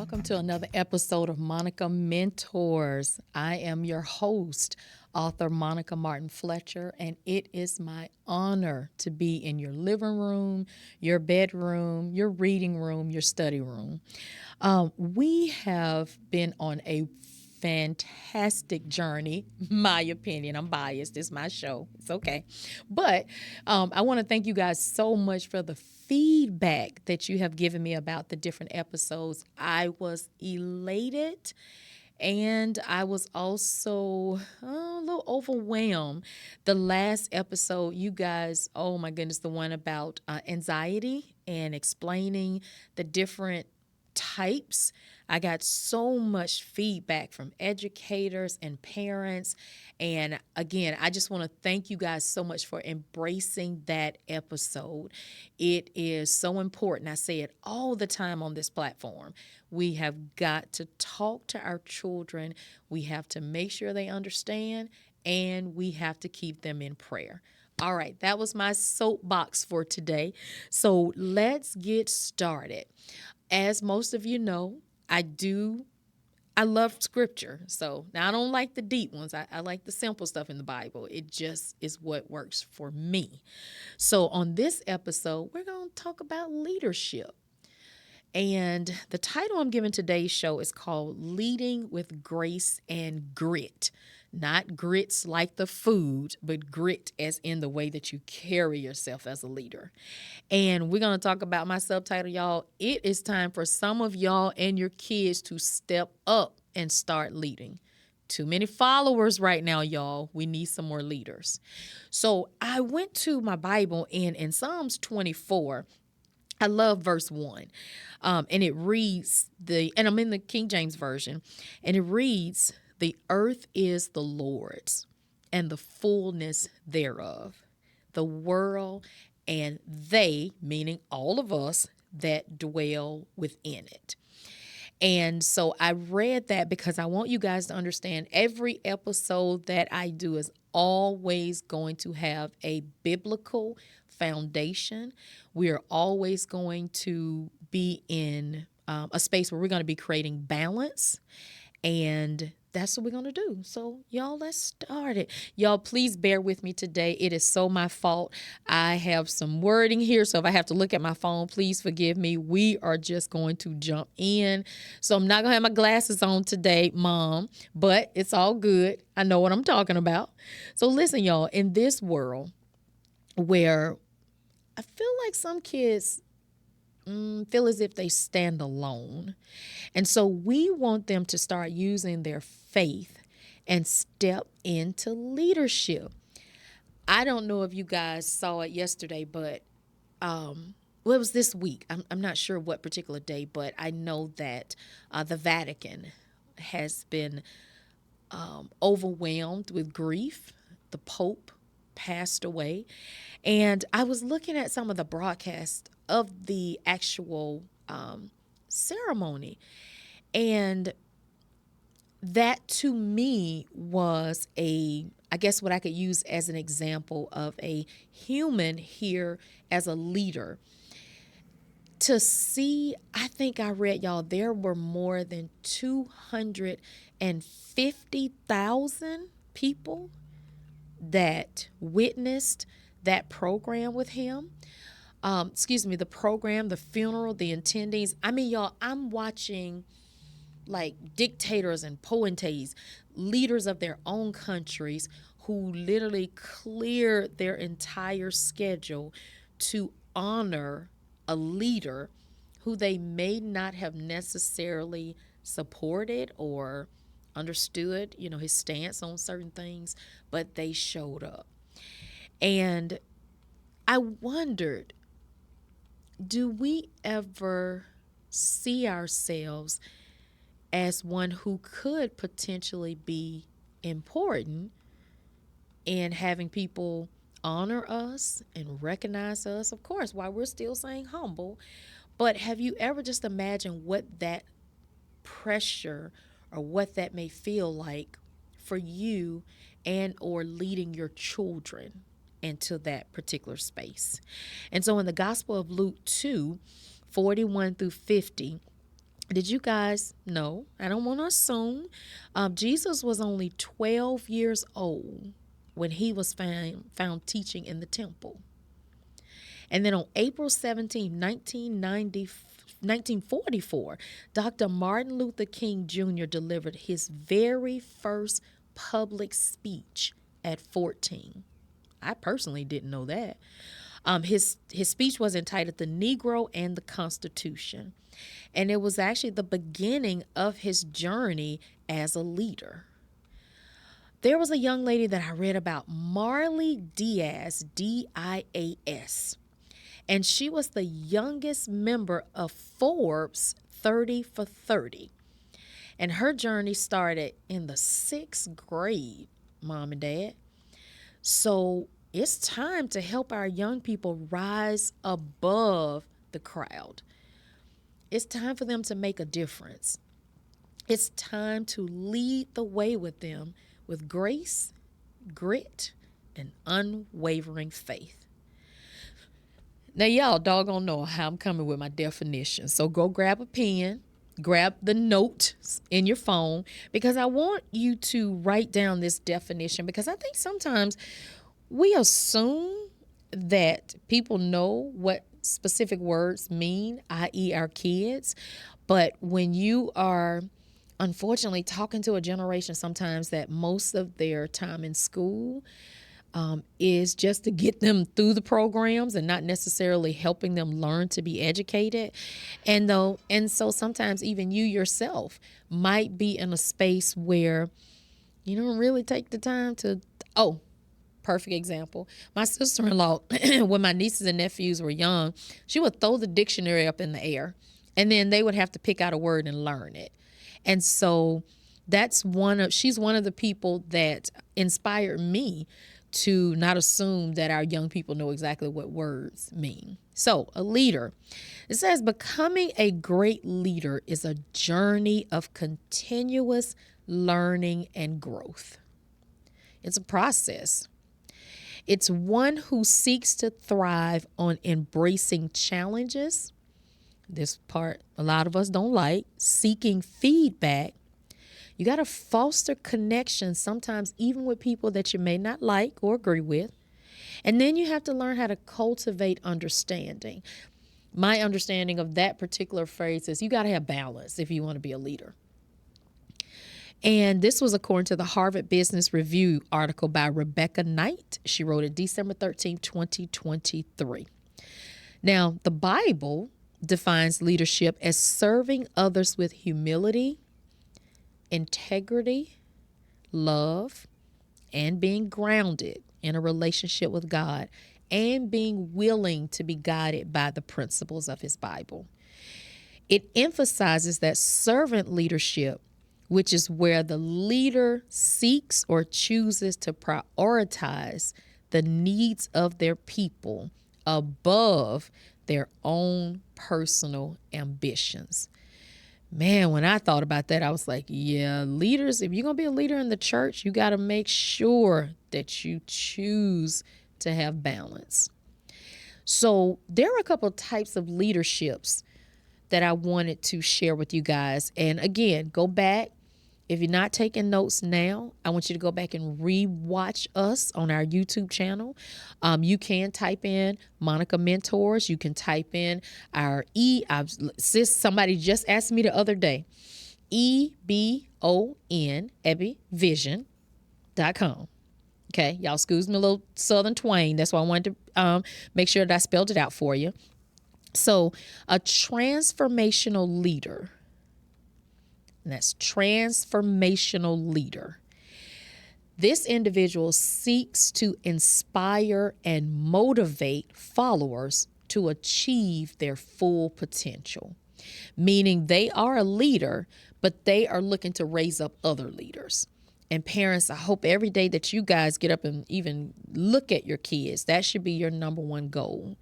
welcome to another episode of Monica Mentors. I am your host, author Monica Martin Fletcher, and it is my honor to be in your living room, your bedroom, your reading room, your study room. We have been on a fantastic journey, my opinion. I'm biased. It's my show. It's okay. But I want to thank you guys so much for the feedback that you have given me about the different episodes. I was elated and I was also a little overwhelmed. The last episode, you guys, oh my goodness, the one about anxiety and explaining the different types. I got so much feedback from educators and parents. And again, I just want to thank you guys so much for embracing that episode. It is so important. I say it all the time on this platform. We have got to talk to our children. We have to make sure they understand, and we have to keep them in prayer. All right, that was my soapbox for today. So let's get started. As most of you know, I love scripture. So now I don't like the deep ones. I like the simple stuff in the Bible. It just is what works for me. So on this episode, we're going to talk about leadership. And the title I'm giving today's show is called Leading with Grace and Grit. Not grits like the food, but grit as in the way that you carry yourself as a leader. And we're going to talk about my subtitle, y'all. It is time for some of y'all and your kids to step up and start leading. Too many followers right now, y'all. We need some more leaders. So I went to my Bible and in Psalms 24, I love verse 1. And it reads, and I'm in the King James Version, and it reads, "The earth is the Lord's and the fullness thereof, the world and they," meaning all of us, "that dwell within it." And so I read that because I want you guys to understand every episode that I do is always going to have a biblical foundation. We are always going to be in a space where we're going to be creating balance, and that's what we're going to do. So, y'all, let's start it. Y'all, please bear with me today. It is so my fault. I have some wording here, so if I have to look at my phone, please forgive me. We are just going to jump in. So I'm not going to have my glasses on today, Mom, but it's all good. I know what I'm talking about. So listen, y'all, in this world where I feel like some kids feel as if they stand alone. And so we want them to start using their faith and step into leadership. I don't know if you guys saw it yesterday, but well, it was this week. I'm not sure what particular day, but I know that the Vatican has been overwhelmed with grief. The Pope passed away. And I was looking at some of the broadcasts of the actual ceremony. And that to me was I guess what I could use as an example of a human here as a leader. To see, I think I read, y'all, there were more than 250,000 people that witnessed that program with him. The program, the funeral, the attendees. I mean, y'all, I'm watching like dictators and potentates, leaders of their own countries who literally cleared their entire schedule to honor a leader who they may not have necessarily supported or understood, his stance on certain things, but they showed up. And I wondered, do we ever see ourselves as one who could potentially be important in having people honor us and recognize us, of course, while we're still saying humble? But have you ever just imagined what that pressure or what that may feel like for you and or leading your children into that particular space? And so in the Gospel of Luke 2:41 through 50, Did you guys know? I don't want to assume. Jesus was only 12 years old when he was found teaching in the temple. And then on April 17, 1944, Dr. Martin Luther King Jr. delivered his very first public speech at 14. I personally didn't know that. His speech was entitled "The Negro and the Constitution," and it was actually the beginning of his journey as a leader. There was a young lady that I read about, Marley Dias, Dias, and she was the youngest member of Forbes 30 for 30. And her journey started in the sixth grade, mom and dad. So it's time to help our young people rise above the crowd. It's time for them to make a difference. It's time to lead the way with them with grace, grit, and unwavering faith. Now, y'all doggone know how I'm coming with my definition. So go grab a pen, grab the notes in your phone, because I want you to write down this definition, because I think sometimes we assume that people know what specific words mean, i.e., our kids. But when you are unfortunately talking to a generation sometimes that most of their time in school is just to get them through the programs and not necessarily helping them learn to be educated. And so sometimes even you yourself might be in a space where you don't really take the time to, perfect example. My sister-in-law, when my nieces and nephews were young, she would throw the dictionary up in the air, and then they would have to pick out a word and learn it. And so she's one of the people that inspired me to not assume that our young people know exactly what words mean. So, a leader. It says becoming a great leader is a journey of continuous learning and growth. It's a process. It's one who seeks to thrive on embracing challenges. This part a lot of us don't like. Seeking feedback. You got to foster connections, sometimes even with people that you may not like or agree with. And then you have to learn how to cultivate understanding. My understanding of that particular phrase is you got to have balance if you want to be a leader. And this was according to the Harvard Business Review article by Rebecca Knight. She wrote it December 13, 2023. Now, the Bible defines leadership as serving others with humility, integrity, love, and being grounded in a relationship with God, and being willing to be guided by the principles of his Bible. It emphasizes that servant leadership, which is where the leader seeks or chooses to prioritize the needs of their people above their own personal ambitions. Man, when I thought about that, I was like, yeah, leaders, if you're going to be a leader in the church, you got to make sure that you choose to have balance. So there are a couple of types of leaderships that I wanted to share with you guys. And again, go back. If you're not taking notes now, I want you to go back and re-watch us on our YouTube channel. You can type in Monica Mentors. You can type in our somebody just asked me the other day, EBON, EBBYvision.com. Okay, y'all excuse me a little Southern twang. That's why I wanted to make sure that I spelled it out for you. So a transformational leader, and that's transformational leader. This individual seeks to inspire and motivate followers to achieve their full potential, meaning they are a leader, but they are looking to raise up other leaders. And parents, I hope every day that you guys get up and even look at your kids, that should be your number one goal.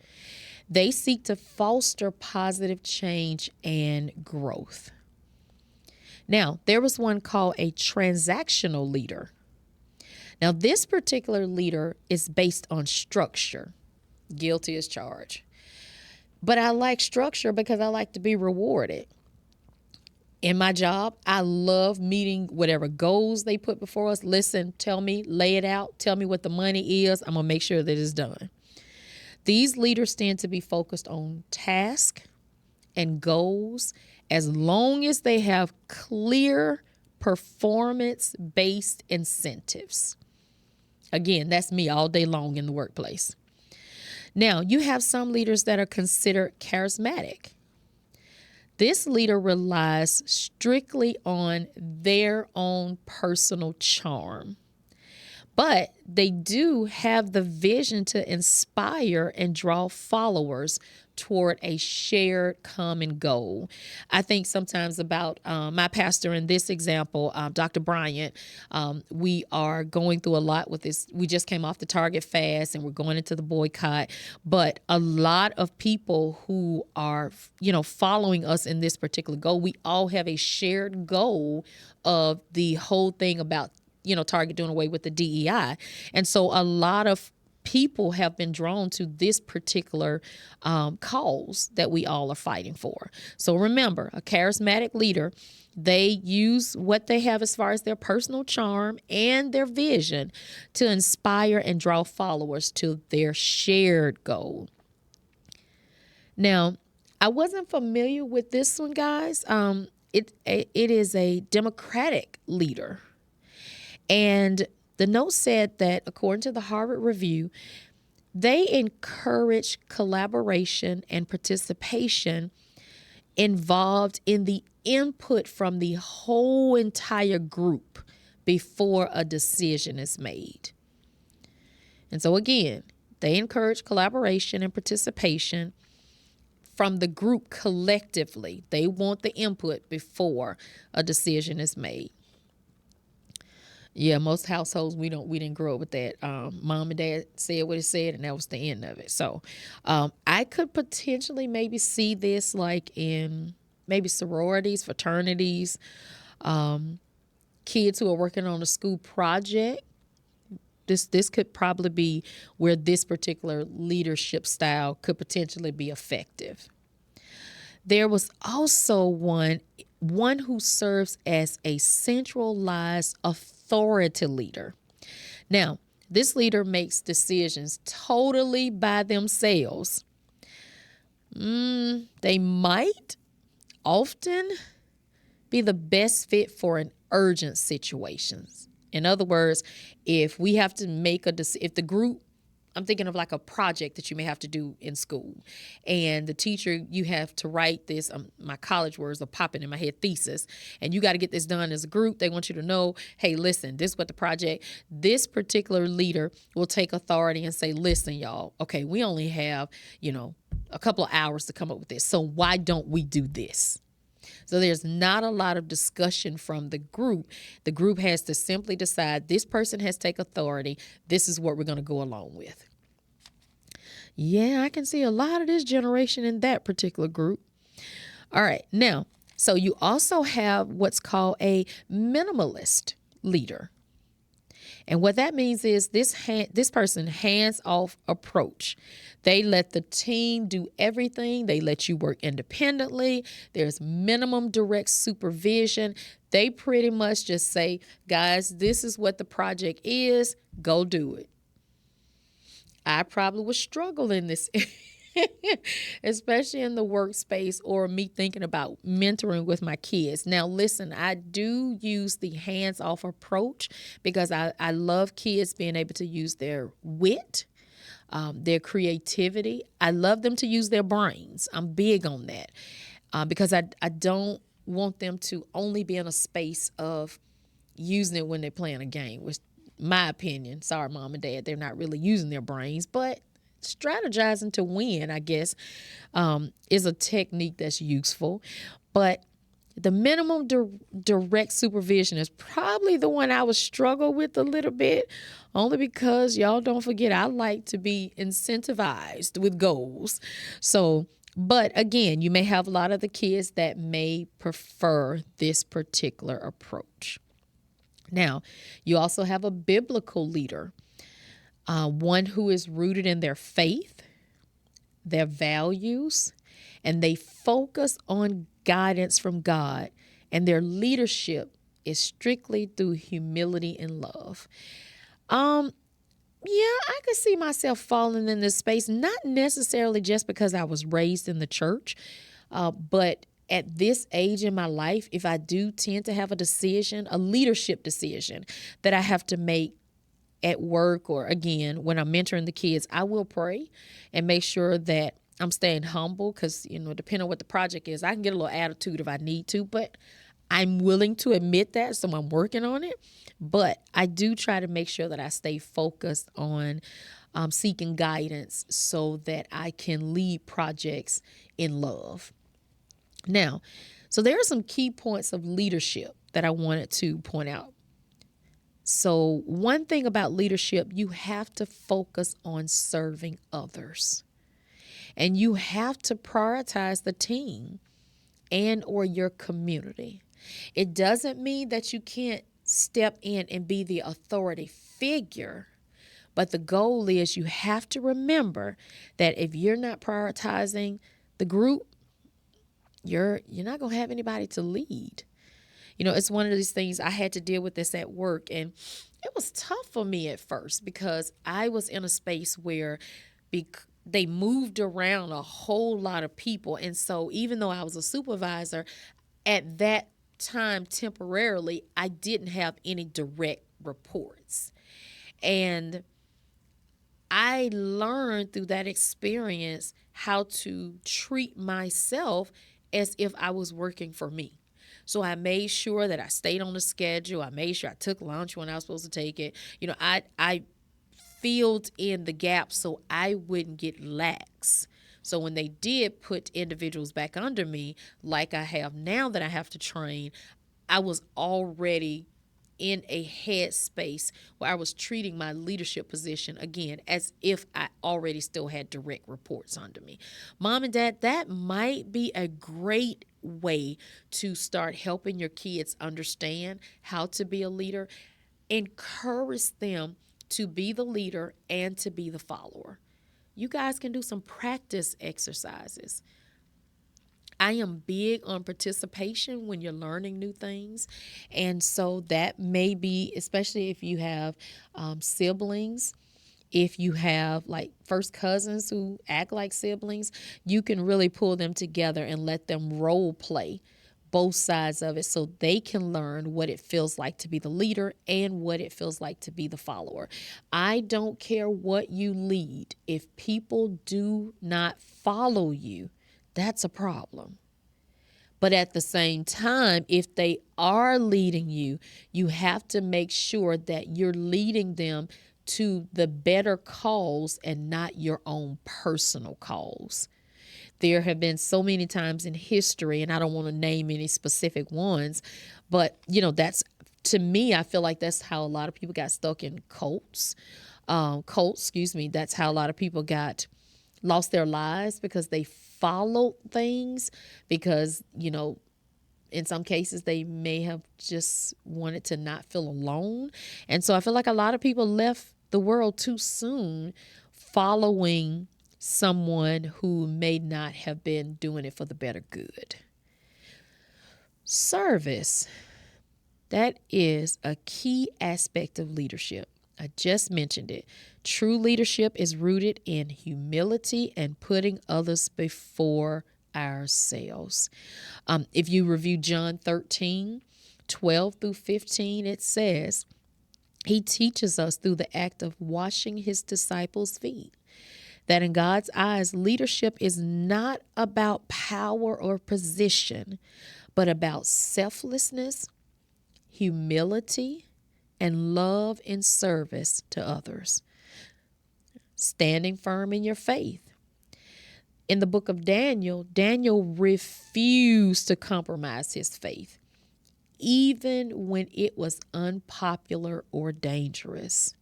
They seek to foster positive change and growth. Now, there was one called a transactional leader. Now, this particular leader is based on structure. Guilty as charged. But I like structure because I like to be rewarded. In my job, I love meeting whatever goals they put before us. Listen, tell me, lay it out, tell me what the money is. I'm going to make sure that it's done. These leaders tend to be focused on tasks and goals as long as they have clear performance-based incentives. Again, that's me all day long in the workplace. Now, you have some leaders that are considered charismatic. This leader relies strictly on their own personal charm, but they do have the vision to inspire and draw followers toward a shared common goal. I think sometimes about my pastor in this example, Dr. Bryant. We are going through a lot with this. We just came off the Target fast and we're going into the boycott. But a lot of people who are, following us in this particular goal, we all have a shared goal of the whole thing about Target doing away with the DEI. And so a lot of people have been drawn to this particular cause that we all are fighting for. So remember, a charismatic leader, they use what they have as far as their personal charm and their vision to inspire and draw followers to their shared goal. Now, I wasn't familiar with this one, guys. It is a Democratic leader. And the note said that, according to the Harvard Review, they encourage collaboration and participation involved in the input from the whole entire group before a decision is made. And so again, they encourage collaboration and participation from the group collectively. They want the input before a decision is made. Yeah, most households we didn't grow up with that. Mom and dad said what it said, and that was the end of it. So I could potentially maybe see this like in maybe sororities, fraternities, kids who are working on a school project. This could probably be where this particular leadership style could potentially be effective. There was also one who serves as a centralized authority leader. Now, this leader makes decisions totally by themselves. They might often be the best fit for an urgent situations. In other words, if we have to make if the group, I'm thinking of like a project that you may have to do in school, and the teacher, you have to write this, my college words are popping in my head, thesis, and you got to get this done as a group. They want you to know, hey, listen, this is what the project, this particular leader will take authority and say, listen, y'all, okay, we only have, a couple of hours to come up with this. So why don't we do this? So there's not a lot of discussion from the group. The group has to simply decide this person has to take authority. This is what we're going to go along with. Yeah, I can see a lot of this generation in that particular group. All right. Now, so you also have what's called a minimalist leader. And what that means is this person hands-off approach. They let the team do everything. They let you work independently. There's minimum direct supervision. They pretty much just say, guys, this is what the project is. Go do it. I probably would struggle in this, especially in the workspace or me thinking about mentoring with my kids. Now, listen, I do use the hands-off approach because I love kids being able to use their wit, their creativity. I love them to use their brains. I'm big on that because I don't want them to only be in a space of using it when they're playing a game, which, my opinion, sorry, mom and dad, they're not really using their brains, but strategizing to win, I guess, is a technique that's useful. But the minimum direct supervision is probably the one I would struggle with a little bit, only because y'all don't forget I like to be incentivized with goals. So, but again, you may have a lot of the kids that may prefer this particular approach. Now, you also have a biblical leader, one who is rooted in their faith, their values, and they focus on guidance from God and their leadership is strictly through humility and love. Yeah, I could see myself falling in this space, not necessarily just because I was raised in the church, but at this age in my life, if I do tend to have a decision, a leadership decision that I have to make at work, or again, when I'm mentoring the kids, I will pray and make sure that I'm staying humble because, depending on what the project is, I can get a little attitude if I need to, but I'm willing to admit that, so I'm working on it. But I do try to make sure that I stay focused on seeking guidance so that I can lead projects in love. Now, so there are some key points of leadership that I wanted to point out. So one thing about leadership, you have to focus on serving others. And you have to prioritize the team and or your community. It doesn't mean that you can't step in and be the authority figure, but the goal is you have to remember that if you're not prioritizing the group, you're not going to have anybody to lead. It's one of these things. I had to deal with this at work, and it was tough for me at first because I was in a space where they moved around a whole lot of people. And so even though I was a supervisor at that time temporarily, I didn't have any direct reports. And I learned through that experience how to treat myself as if I was working for me. So I made sure that I stayed on the schedule. I made sure I took lunch when I was supposed to take it. I filled in the gaps so I wouldn't get lax. So when they did put individuals back under me, like I have now that I have to train, I was already in a headspace where I was treating my leadership position again as if I already still had direct reports under me. Mom and Dad, that might be a great way to start helping your kids understand how to be a leader. Encourage them to be the leader and to be the follower. You guys can do some practice exercises. I am big on participation when you're learning new things. And so that may be, especially if you have siblings, if you have like first cousins who act like siblings, you can really pull them together and let them role play both sides of it so they can learn what it feels like to be the leader and what it feels like to be the follower. I don't care what you lead. If people do not follow you, that's a problem. But at the same time, if they are leading you, you have to make sure that you're leading them to the better cause and not your own personal cause. There have been so many times in history, and I don't want to name any specific ones, but, that's, to me, I feel like that's how a lot of people got stuck in cults. That's how a lot of people lost their lives because they followed things because, in some cases they may have just wanted to not feel alone. And so I feel like a lot of people left the world too soon following someone who may not have been doing it for the better good. Service. That is a key aspect of leadership. I just mentioned it. True leadership is rooted in humility and putting others before ourselves. If you review John 13:12-15, it says, he teaches us through the act of washing his disciples' feet that in God's eyes, leadership is not about power or position, but about selflessness, humility, and love and service to others. Standing firm in your faith. In the book of Daniel, Daniel refused to compromise his faith, even when it was unpopular or dangerous.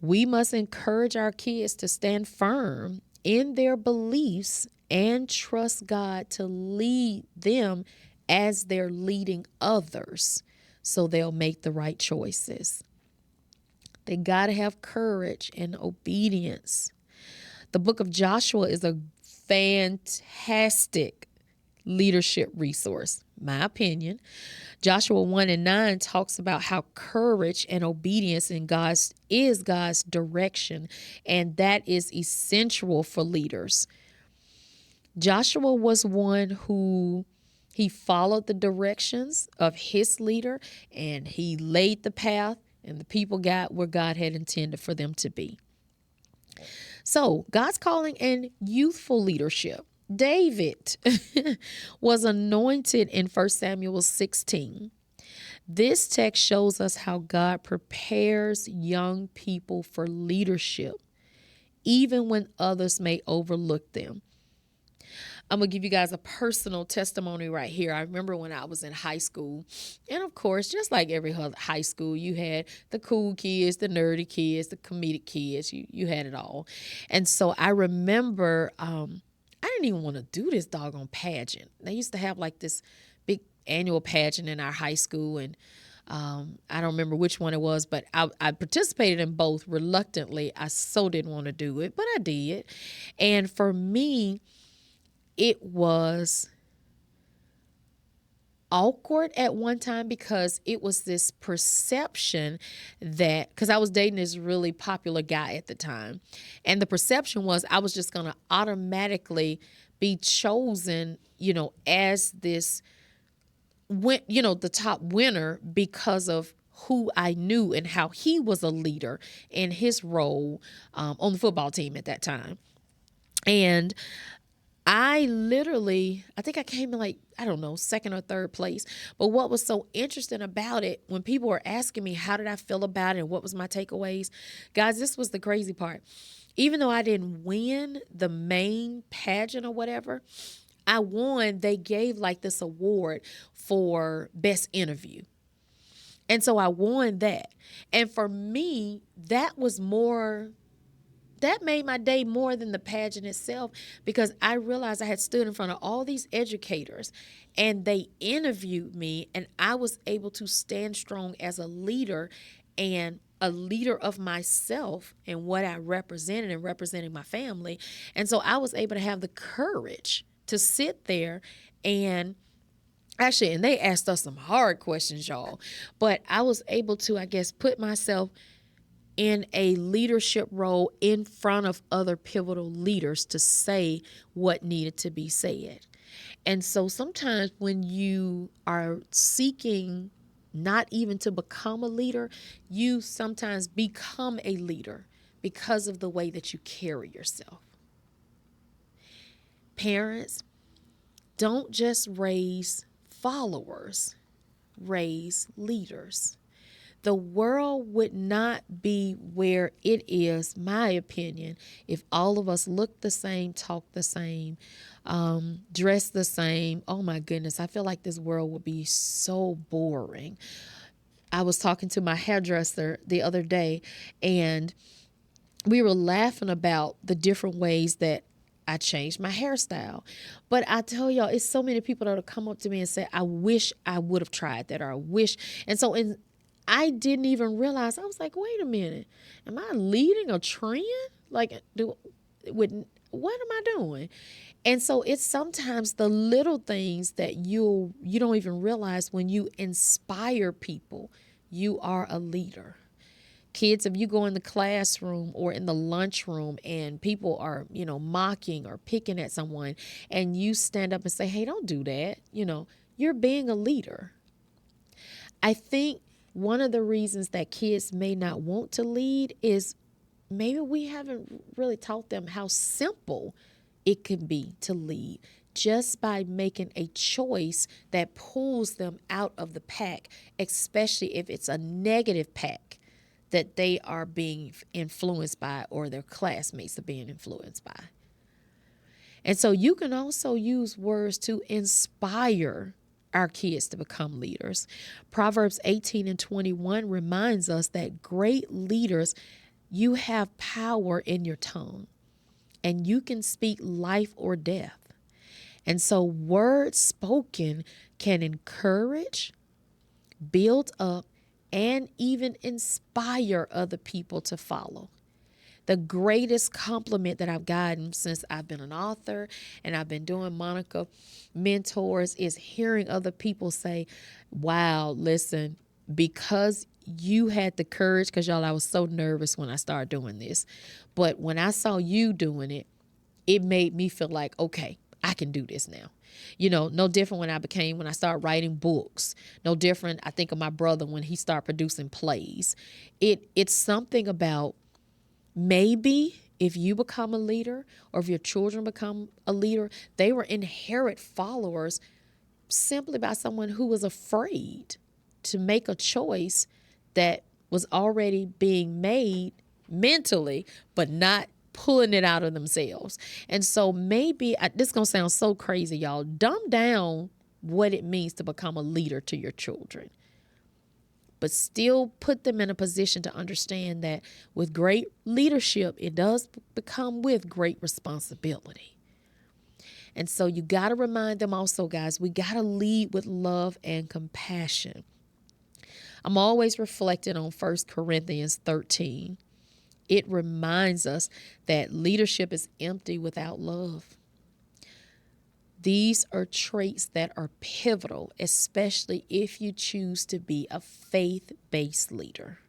We must encourage our kids to stand firm in their beliefs and trust God to lead them as they're leading others so they'll make the right choices. They got to have courage and obedience. The book of Joshua is a fantastic leadership resource, my opinion. Joshua 1:9 talks about how courage and obedience in God's direction, and that is essential for leaders. Joshua was one who he followed the directions of his leader, and he laid the path, and the people got where God had intended for them to be. So, God's calling and youthful leadership. David was anointed in 1 Samuel 16. This text shows us how God prepares young people for leadership, even when others may overlook them. I'm going to give you guys a personal testimony right here. I remember when I was in high school, and of course, just like every other high school, you had the cool kids, the nerdy kids, the comedic kids. You had it all. And so I remember I didn't even want to do this doggone pageant. They used to have like this big annual pageant in our high school, and I don't remember which one it was, but I participated in both reluctantly. I so didn't want to do it, but I did. And for me, it was awkward at one time because it was this perception that, because I was dating this really popular guy at the time, and the perception was I was just going to automatically be chosen, as this, the top winner because of who I knew and how he was a leader in his role on the football team at that time. And I think I came in like, I don't know, second or third place. But what was so interesting about it, when people were asking me, how did I feel about it and what was my takeaways? Guys, this was the crazy part. Even though I didn't win the main pageant or whatever, I won. They gave like this award for best interview. And so I won that. And for me, that made my day more than the pageant itself, because I realized I had stood in front of all these educators and they interviewed me, and I was able to stand strong as a leader and a leader of myself and what I represented and representing my family. And so I was able to have the courage to sit there and they asked us some hard questions, y'all, but I was able to, I guess, put myself in a leadership role in front of other pivotal leaders to say what needed to be said. And so sometimes when you are seeking not even to become a leader, you sometimes become a leader because of the way that you carry yourself. Parents, don't just raise followers, raise leaders. The world would not be where it is, my opinion, if all of us look the same, talk the same, dress the same. Oh my goodness, I feel like this world would be so boring. I was talking to my hairdresser the other day, and we were laughing about the different ways that I changed my hairstyle. But I tell y'all, it's so many people that'll come up to me and say, I wish I would have tried that, or I wish. And so I didn't even realize. I was like, wait a minute, am I leading a trend? Like, what am I doing? And so it's sometimes the little things that you don't even realize. When you inspire people, you are a leader. Kids, if you go in the classroom or in the lunchroom and people are, mocking or picking at someone, and you stand up and say, hey, don't do that, you're being a leader. I think one of the reasons that kids may not want to lead is maybe we haven't really taught them how simple it can be to lead, just by making a choice that pulls them out of the pack, especially if it's a negative pack that they are being influenced by, or their classmates are being influenced by. And so you can also use words to inspire our kids to become leaders. Proverbs 18:21 reminds us that great leaders, you have power in your tongue, and you can speak life or death. And so words spoken can encourage, build up, and even inspire other people to follow. The greatest compliment that I've gotten since I've been an author and I've been doing Monica Mentors is hearing other people say, wow, listen, because you had the courage, because y'all, I was so nervous when I started doing this. But when I saw you doing it, it made me feel like, okay, I can do this now. No different when I started writing books. No different, I think of my brother when he started producing plays. It's something about maybe if you become a leader or if your children become a leader, they were inherent followers simply by someone who was afraid to make a choice that was already being made mentally, but not pulling it out of themselves. And so maybe, this is going to sound so crazy, y'all, dumb down what it means to become a leader to your children, but still put them in a position to understand that with great leadership, it does become with great responsibility. And so you got to remind them also, guys, we got to lead with love and compassion. I'm always reflecting on 1 Corinthians 13. It reminds us that leadership is empty without love. These are traits that are pivotal, especially if you choose to be a faith-based leader.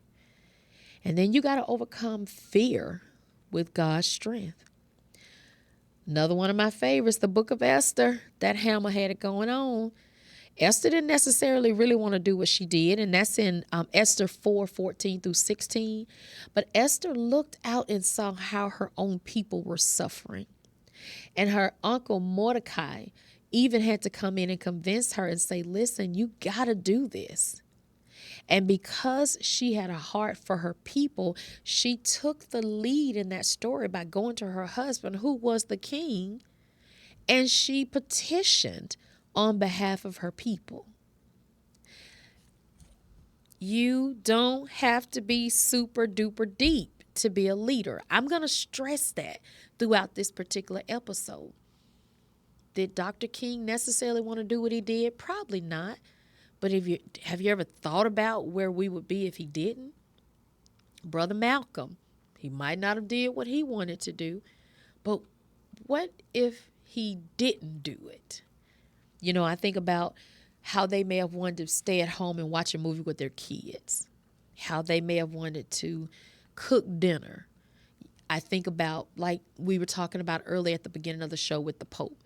And then you got to overcome fear with God's strength. Another one of my favorites, the book of Esther. That hammer had it going on. Esther didn't necessarily really want to do what she did, and that's in Esther 4:14-16. But Esther looked out and saw how her own people were suffering. And her uncle Mordecai even had to come in and convince her and say, listen, you got to do this. And because she had a heart for her people, she took the lead in that story by going to her husband, who was the king, and she petitioned on behalf of her people. You don't have to be super duper deep to be a leader. I'm going to stress that throughout this particular episode. Did Dr. King necessarily want to do what he did? Probably not. But have you ever thought about where we would be if he didn't? Brother Malcolm, he might not have did what he wanted to do, but what if he didn't do it? I think about how they may have wanted to stay at home and watch a movie with their kids, how they may have wanted to cook dinner. I think about, like we were talking about earlier at the beginning of the show with the Pope.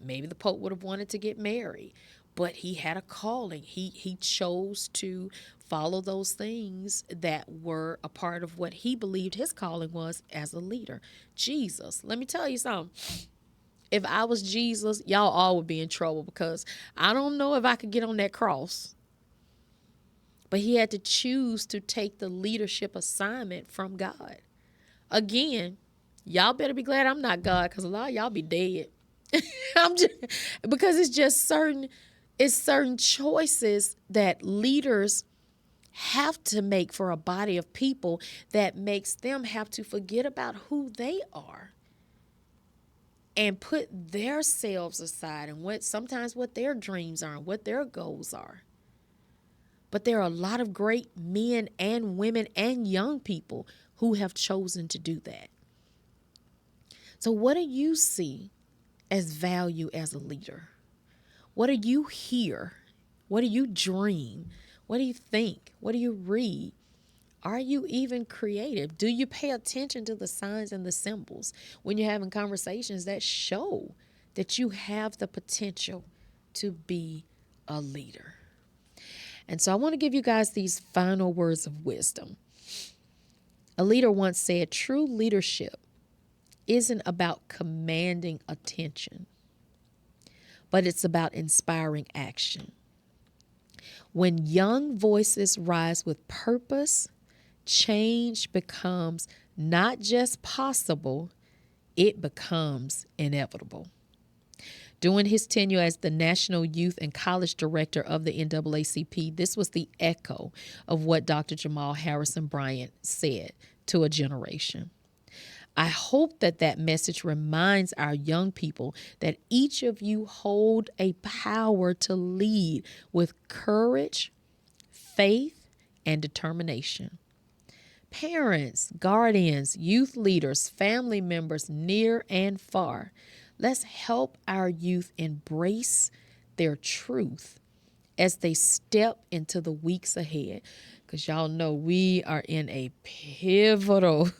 Maybe the Pope would have wanted to get married, but he had a calling. He chose to follow those things that were a part of what he believed his calling was as a leader. Jesus, let me tell you something. If I was Jesus, y'all all would be in trouble, because I don't know if I could get on that cross. But he had to choose to take the leadership assignment from God. Again, y'all better be glad I'm not God, because a lot of y'all be dead. Because it's certain choices that leaders have to make for a body of people that makes them have to forget about who they are and put their selves aside and sometimes what their dreams are and what their goals are. But there are a lot of great men and women and young people who have chosen to do that. So what do you see as value as a leader? What do you hear? What do you dream? What do you think? What do you read? Are you even creative? Do you pay attention to the signs and the symbols when you're having conversations that show that you have the potential to be a leader? And so I want to give you guys these final words of wisdom. A leader once said, true leadership isn't about commanding attention, but it's about inspiring action. When young voices rise with purpose, change becomes not just possible, it becomes inevitable. During his tenure as the National Youth and College Director of the NAACP, this was the echo of what Dr. Jamal Harrison Bryant said to a generation. I hope that message reminds our young people that each of you hold a power to lead with courage, faith, and determination. Parents, guardians, youth leaders, family members near and far, let's help our youth embrace their truth as they step into the weeks ahead. Because y'all know we are in a pivotal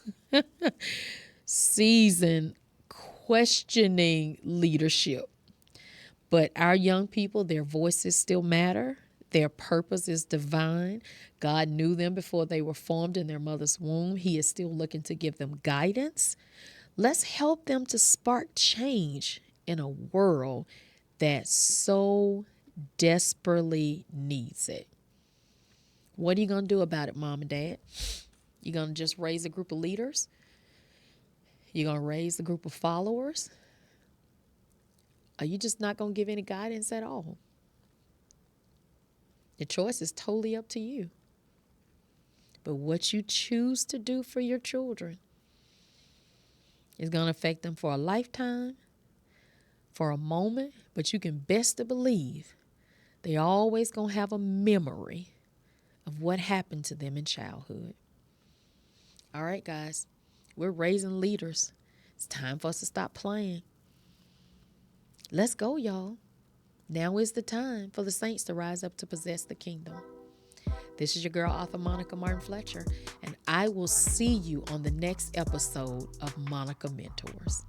season questioning leadership. But our young people, their voices still matter. Their purpose is divine. God knew them before they were formed in their mother's womb. He is still looking to give them guidance. Let's help them to spark change in a world that so desperately needs it. What are you going to do about it, Mom and Dad? You going to just raise a group of leaders? You going to raise a group of followers? Are you just not going to give any guidance at all? The choice is totally up to you. But what you choose to do for your children is going to affect them for a lifetime, for a moment, but you can best to believe they always going to have a memory of what happened to them in childhood. All right, guys, we're raising leaders. It's time for us to stop playing. Let's go, y'all. Now is the time for the saints to rise up to possess the kingdom. This is your girl, author Monica Martin Fletcher, and I will see you on the next episode of Monica Mentors.